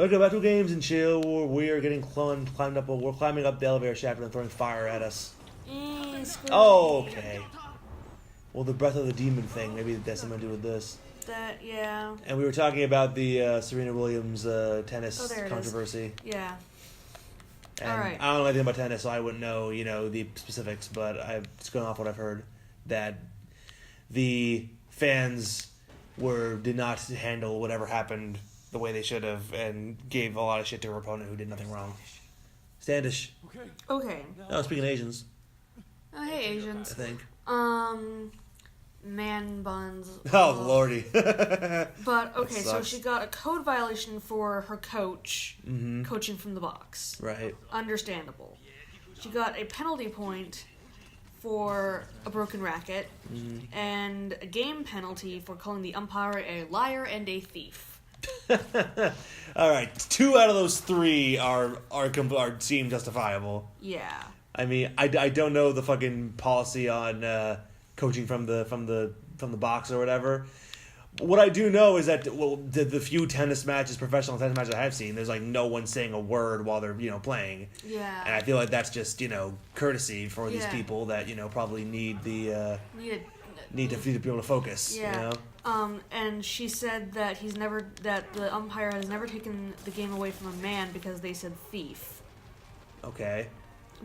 Welcome back to Games and Chill, where we are getting climbed up. We're climbing up the elevator shaft and throwing fire at us. Oh, okay. Well, the breath of the demon thing, maybe that's something to do with this. Yeah. And we were talking about the Serena Williams tennis controversy. Yeah. And all right. I don't know anything about tennis, so I wouldn't know, the specifics. But I'm just going off what I've heard, that the fans did not handle whatever happened the way they should have, and gave a lot of shit to her opponent who did nothing wrong. Standish. Okay. Oh, speaking of Asians. Oh, hey, Asians. I think. Man buns. Oh, lordy. But, okay, so she got a code violation for her coach coaching from the box. Right. Understandable. She got a penalty point for a broken racket, and a game penalty for calling the umpire a liar and a thief. All right, 2 out of those 3 are seem justifiable. Yeah. I mean, I don't know the fucking policy on coaching from the box or whatever. What I do know is that the few professional tennis matches I have seen, there's like no one saying a word while they're playing. Yeah. And I feel like that's just courtesy for these people that probably need to be able to focus. Yeah. And she said that the umpire has never taken the game away from a man because they said thief. Okay.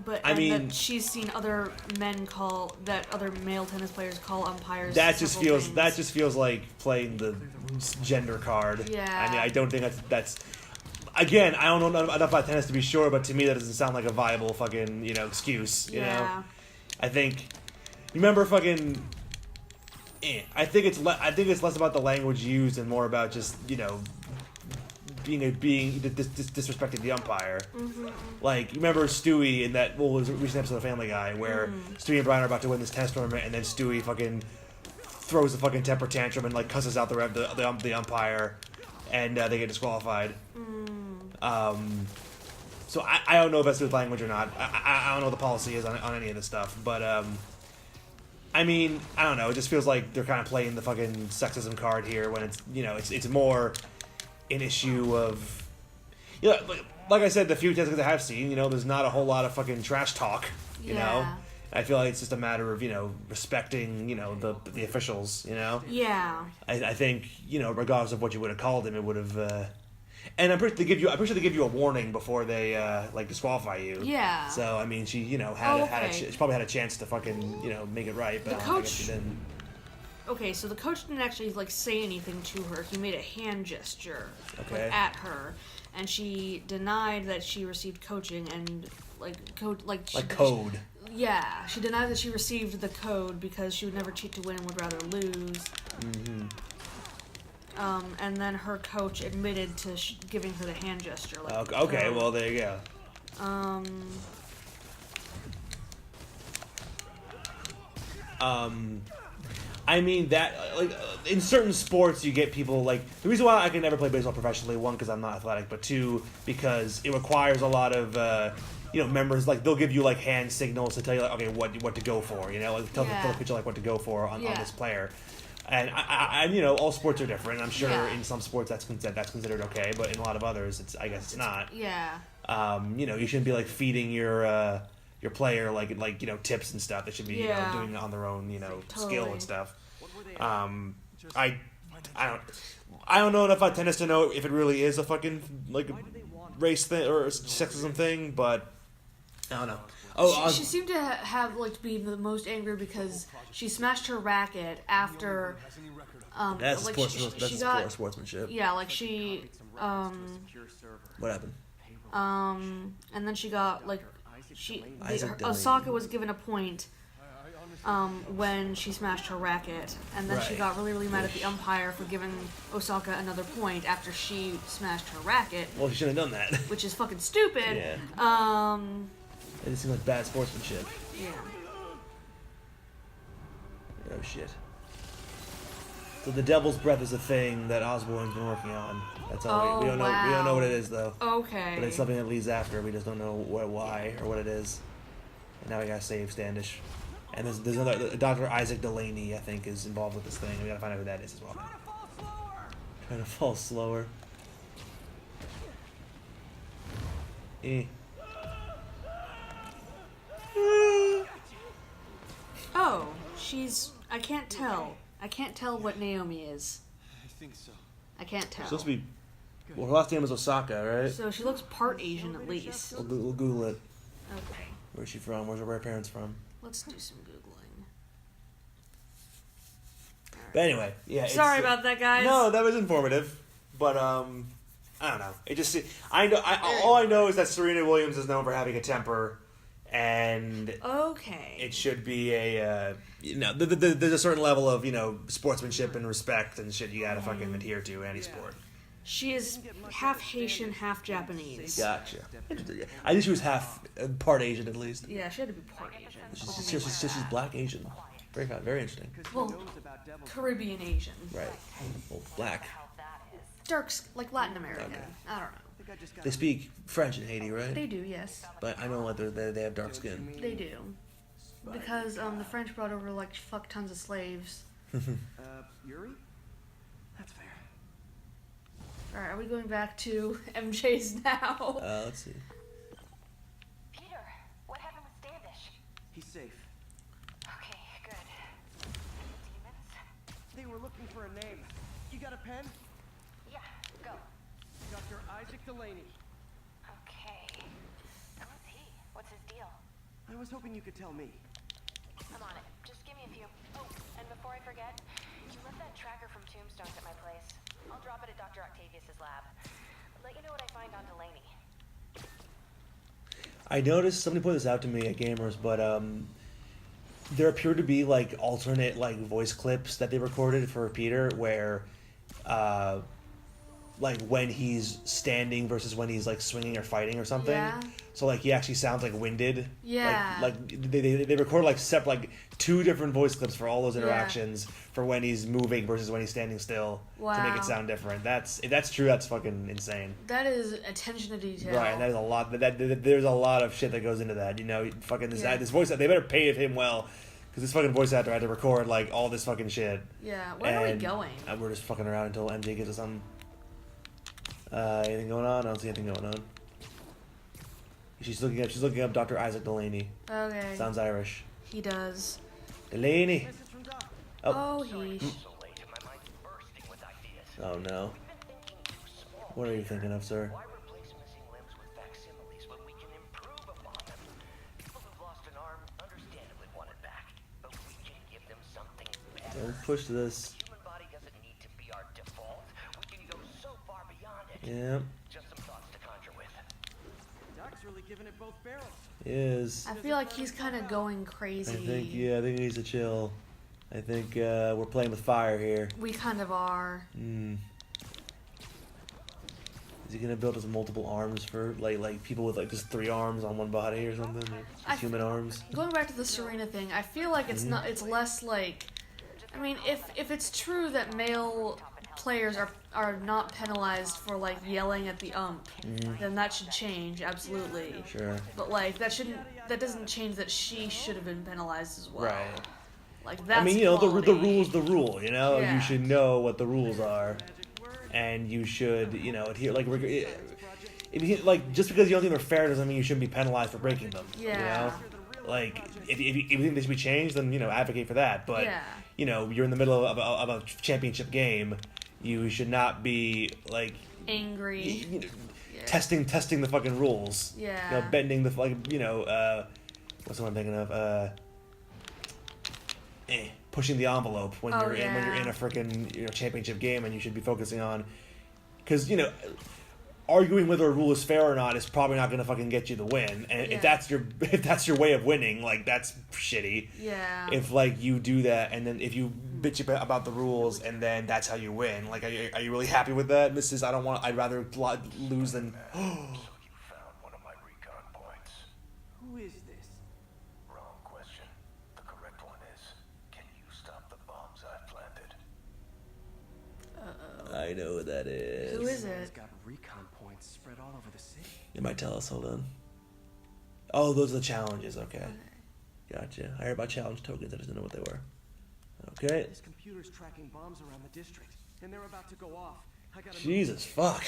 But that she's seen other other male tennis players call umpires. That just feels like playing the gender card. Yeah. I mean, I don't think that's. Again, I don't know enough about tennis to be sure, but to me that doesn't sound like a viable fucking excuse. You know. I think. You remember fucking. I think it's less about the language used and more about just being disrespecting the umpire. Mm-hmm. Like, you remember Stewie in that it was a recent episode of Family Guy where Stewie and Brian are about to win this tennis tournament, and then Stewie fucking throws a fucking temper tantrum and like cusses out the umpire, and they get disqualified. So I don't know if that's with language or not. I don't know what the policy is on any of this stuff, but I mean, I don't know. It just feels like they're kind of playing the fucking sexism card here when it's it's more an issue of like I said, the few tennis I have seen, there's not a whole lot of fucking trash talk. You know, I feel like it's just a matter of respecting the officials. Yeah. I think regardless of what you would have called him, it would have. And I'm pretty sure they give you a warning before they disqualify you. Yeah. So I mean, she she probably had a chance to fucking make it right, but I guess she didn't. Okay, so the coach didn't actually say anything to her. He made a hand gesture at her, and she denied that she received coaching and code. Yeah, she denied that she received the code because she would never cheat to win and would rather lose. Mm-hmm. And then her coach admitted to giving her the hand gesture. Okay, well, there you go. I mean, that, in certain sports, you get people, the reason why I can never play baseball professionally, 1, because I'm not athletic, but 2, because it requires a lot of, members, they'll give you, hand signals to tell you, okay, what to go for, tell the pitcher, what to go for on this player. And I all sports are different. I'm sure in some sports that's considered okay, but in a lot of others, I guess it's not. Yeah. You shouldn't be feeding your player tips and stuff. They should be doing it on their own skill and stuff. I don't know enough about tennis to know if it really is a fucking race thing or sexism thing, but I don't know. She seemed to have be the most angry because she smashed her racket after. That's sportsmanship. Yeah, What happened? And then she got Osaka was given a point when she smashed her racket, and then she got really, really mad at the umpire for giving Osaka another point after she smashed her racket. Well, she shouldn't have done that. Which is fucking stupid. Yeah. It seems like bad sportsmanship. Yeah. Oh shit. So the Devil's Breath is a thing that Osborne's been working on. That's all. We don't know. We don't know what it is though. Okay. But it's something that leads after. We just don't know why or what it is. And now we gotta save Standish. And there's another Dr. Isaac Delaney, I think, is involved with this thing. We gotta find out who that is as well. Trying to fall slower. Eh. Oh, she's. I can't tell. I can't tell what Naomi is. I think so. I can't tell. Supposed to be. Well, her last name is Osaka, right? So she looks part Asian at least. We'll Google it. Okay. Where's she from? Where's her parents from? Let's do some Googling. But anyway, yeah. Sorry about that, guys. No, that was informative. But, I don't know. It just... all I know is that Serena Williams is known for having a temper. And... Okay. It should be a... there's a certain level of, sportsmanship and respect and shit you gotta fucking adhere to in any sport. She is half Haitian, half Japanese. Gotcha. I think she was half... part Asian, at least. Yeah, she had to be part Asian. She's black Asian. Very interesting. Well, Caribbean Asian. Right. Well, black. Dark, like Latin American. Okay. I don't know. They speak French in Haiti, right? They do, yes. But I know like they have dark skin. They do. Because the French brought over like fuck tons of slaves. Yuri? That's fair. Alright, are we going back to MJ's now? Let's see. Peter, what happened with Standish? He's safe. Okay, good. Demons? They were looking for a name. You got a pen? Yeah, go. Dr. Isaac Delaney. Okay. Who's he? What's his deal? I was hoping you could tell me. I'm on it. Just give me a few. Oh, and before I forget, you left that tracker from Tombstones at my place. I'll drop it at Dr. Octavius's lab. I'll let you know what I find on Delaney. I noticed somebody pointed this out to me at Gamers, but there appear to be like alternate like voice clips that they recorded for Peter where like when he's standing versus when he's like swinging or fighting or something. Yeah. So like he actually sounds like winded. Yeah. Like they record like like two different voice clips for all those interactions for when he's moving versus when he's standing still to make Wow. it sound different. If that's true, that's fucking insane. That is attention to detail. Right, and that is a lot. There's a lot of shit that goes into that. Fucking this voice. They better pay him well, because this fucking voice actor had to record like all this fucking shit. Yeah. Where are we going? And we're just fucking around until MJ gets us something. Anything going on? I don't see anything going on. She's looking up Dr. Isaac Delaney. Okay. Sounds Irish. He does. Delaney. Message from Doc. Oh, he. Oh no. What are you thinking of, sir? Why replace missing limbs with facsimiles when we can improve upon them? People who've lost an arm understandably want it back, but we can give them something better. Don't push this. The human body doesn't need to be our default. We can go so far beyond it. Yeah, Just some thoughts to conjure with. Doc's really giving it both barrels. he is. I feel like he's kind of going crazy. I think he needs to chill. I think we're playing with fire here. We kind of are. Is he gonna build us multiple arms for like people with like just 3 arms on one body or something? Or just human arms? Going back to the Serena thing, I feel like it's not. It's less like. I mean, if it's true that male players are not penalized for like yelling at the ump, then that should change absolutely. Sure. But like that doesn't change that she should have been penalized as well. Right. Like that's. I mean, the quality. rule's the rule. Yeah. You should know what the rules are, and you should adhere. Like just because you don't think they're fair doesn't mean you shouldn't be penalized for breaking them. Yeah. Like if you think they should be changed, then advocate for that. But Yeah. you're in the middle of a championship game. You should not be like Angry. testing the fucking rules. Yeah. Bending the what's the one I'm thinking of? Pushing the envelope when Oh, you're in a freaking championship game, and you should be focusing on because arguing whether a rule is fair or not is probably not going to fucking get you the win. And Yeah. if that's your way of winning, like that's shitty. Yeah. If like you do that, and then if you bitch about the rules, and then that's how you win, like are you really happy with that? I'd rather lose than. So you found one of my recon points. Who is this? Wrong question. The correct one is, can you stop the bombs I've planted? I know what that is. Who is He's it? got recon points spread all over the city. It might tell us. Hold on. Oh, those are the challenges. Okay. Gotcha. I heard about challenge tokens. I just didn't know what they were. Okay. This computer's tracking bombs around the district, and they're about to go off. I gotta move. Jesus fuck.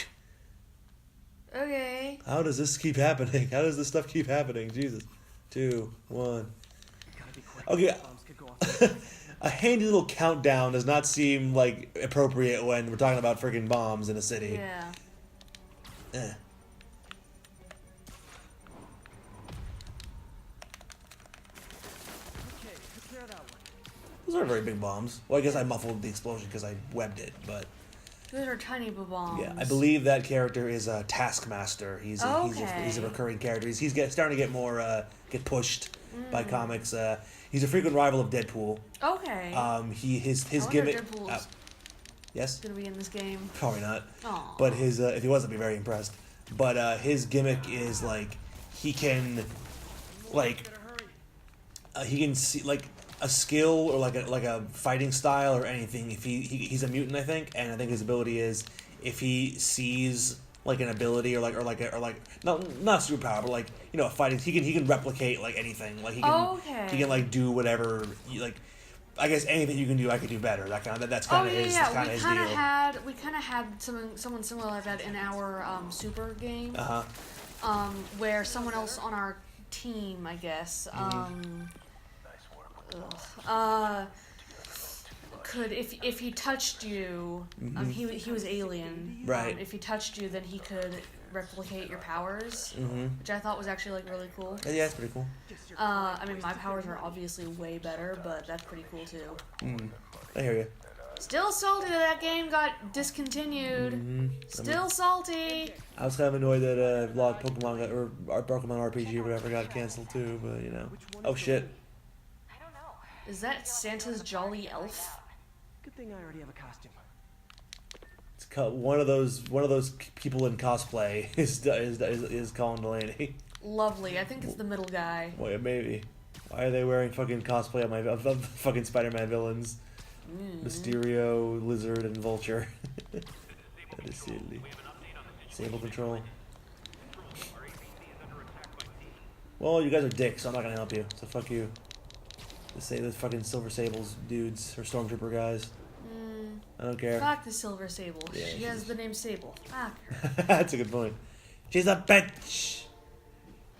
Okay. How does this keep happening? How does this stuff keep happening? Jesus. 2, 1. Gotta be quick. Okay. Bombs could go off. A handy little countdown does not seem like appropriate when we're talking about freaking bombs in a city. Yeah. Eh. Okay, took care of that one. Those aren't very big bombs. Well, I guess I muffled the explosion because I webbed it, but Those are tiny bombs. yeah, I believe that character is a Taskmaster. He's a recurring character. He's starting to get more get pushed by comics. He's a frequent rival of Deadpool. Okay. His I wonder gimmick. if Deadpool's Yes, gonna be in this game. probably not. Aw. But his if he was, I'd be very impressed. But his gimmick is like he can like Better hurry. he can see like a skill or like a fighting style or anything. If he's a mutant, I think, and I think his ability is if he sees like an ability or not superpower, but like a fighting. He can replicate like anything. Like he can like do whatever. Like I guess anything you can do, I could do better. That's kind of his deal. We kind of had someone similar like that in our super game. Where someone else on our team, I guess. Could if he touched you, he was alien. Right. If he touched you, then he could replicate your powers, which I thought was actually like really cool. Yeah, it's pretty cool. I mean, my powers are obviously way better, but that's pretty cool too. I hear you. Still salty that that game got discontinued. Still salty. I was kind of annoyed that a lot of Pokemon or Pokemon RPG or whatever got canceled too, but Oh shit. I don't know. Is that Santa's jolly elf? Good thing I already have a costume. It's one of those people in cosplay is Colin Delaney. Lovely. I think it's the middle guy. Wait, maybe. Why are they wearing fucking cosplay of fucking Spider-Man villains? Mysterio, Lizard, and Vulture. That is silly. Disable control. Well, you guys are dicks, so I'm not gonna help you. So fuck you. Let's say those fucking Silver Sables dudes or Stormtrooper guys. I don't care. Fuck the Silver Sable. Yeah, she has the name Sable. Fuck her. That's a good point. She's a bitch.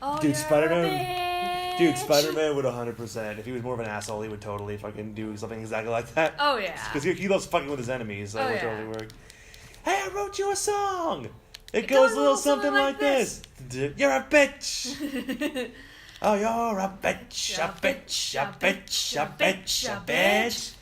Oh, Dude, you're Spider-Man- a bitch. Dude, Spider-Man would 100%. If he was more of an asshole, he would totally fucking do something exactly like that. Oh yeah. Because he loves fucking with his enemies, so Oh, it would yeah. totally work. Hey, I wrote you a song! It goes a little something like this. You're a bitch! Oh, you're a bitch, a bitch, a bitch, a bitch, a bitch.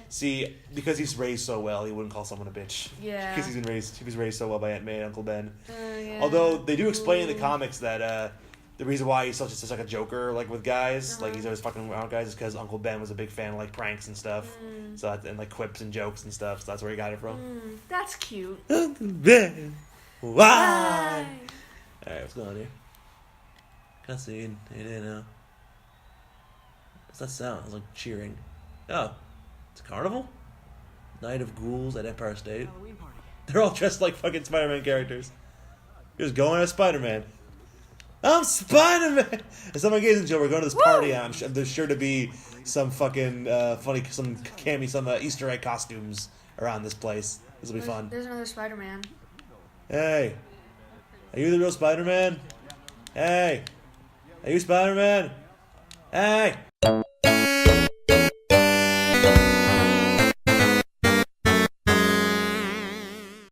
See, because he's raised so well, he wouldn't call someone a bitch. Yeah. Because he was raised so well by Aunt May and Uncle Ben. Yeah. Although they do explain in the comics that the reason why he's such like a joker, like with guys, like he's always fucking around guys, is because Uncle Ben was a big fan of like pranks and stuff, and like quips and jokes and stuff. So that's where he got it from. That's cute. Uncle Ben, why? All right, what's going on here? Cutscene. What's that sound? It's like cheering. Oh, it's a carnival. Night of Ghouls at Empire State. Halloween party. They're all dressed like fucking Spider-Man characters. You're just going as Spider-Man. I'm Spider-Man! And someone gets into we're going to this party. There's sure to be some fucking funny, some Easter egg costumes around this place. This will be fun. There's another Spider-Man. Hey, are you the real Spider-Man? Hey, are you Spider-Man? Hey,